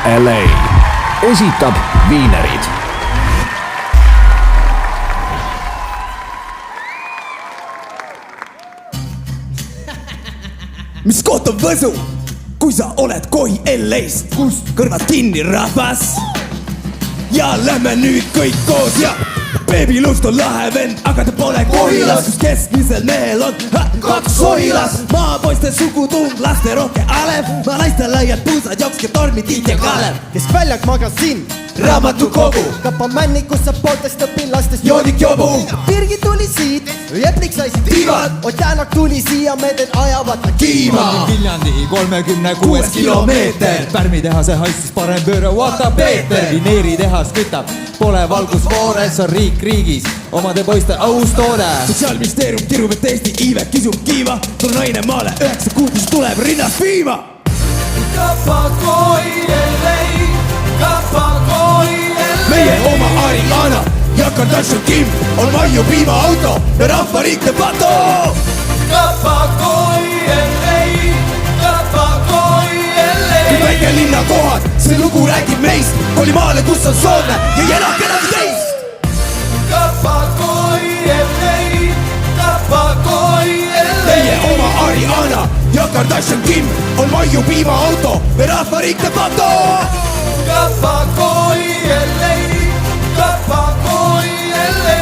LA esitab Viinerid. Mis koht on Võsu, kui sa oled kohi LA-st, kust kõrvad kinni rahvas? Ja lähme nüüd kõik koos ja Baby Lust on lahe vend, aga ta pole Kohilas, kus keskmisel mehel on kaks sohilas. Maapoiste sugutung, laste rohke Alev, ma naiste laiad puusad, jokske tormi Tiit ja Kalev. Keskväljak magasin, raamatukogu, Kapa männikus saab pooltest õpilastest joodik jobu, Birgit tuli siit, Jetnik sai siit tiivad, Ott Tänak tuli siia, meedel ajavad kiima. Viljandi 36 kilomeeter, pärmitehase haistis parem pööre Vata Peeter. Vineeritehas kütab, pole valgusfoores, on riik riigis, omade poiste aus toode. Sotsiaalministeerium kirub, et Eesti iive kisub kiiva, sul naine maale 9 kuud, mis tuleb rinnast viima. Meie oma Ariana ja Kardashian Kim on Maiu piimaauto ja rahvariik teeb pato. Kõik väikelinna kohad, see lugu räägib meist, koli maale, kus on soodne ja ei ela kedagi teist. Meie oma Ariana ja Kardashian Kim on Maiu piimaauto ja rahvariik teeb pato.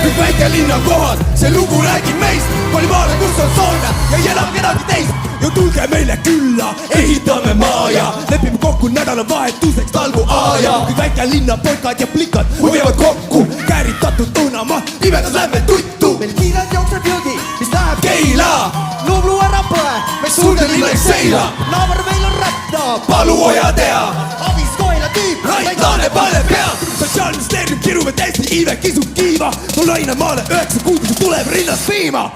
Kõik väikelinna kohad, see lugu räägib meist, koli maale, kus on soodne ja ei ela kedagi teist. Ja tulge meile külla, ehitame maja, lepime kokku nädalavahetuseks talgu aja. Kõik väikelinna poikad ja plikad hoiavad kokku, kääritatud õunamaa, pimedas lähme tuttu. meil kiirelt jookseb jõgi, mis läheb Keila, Nublu ära põe, me sulge linnaks seina, naaber meil on rätta, palu hoia tea, abis Koila tüüp, Raitlane paneb pea. Sotsiaalministeerium kirub, et Eesti iive kisub kiiva, mul naine maale 9 kuud, mis tuleb rinnast viima.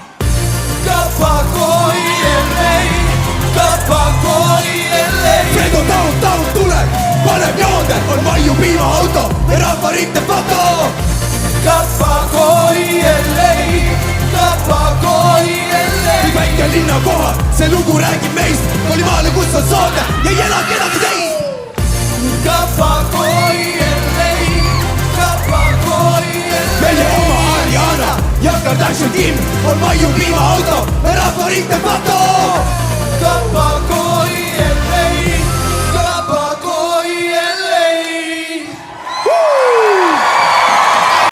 Fredo downtown tuleb, paneb joonde, on Maiu piimaauto ja rahvariik teeb foto. Kõik väikelinna kohad, see lugu räägib meist, koli maale, kus on soodne ja ei ela kedagi teist. Meie oma Ariana ja Kardashian Kim on Maiu piimaauto ja rahvariik teeb foto.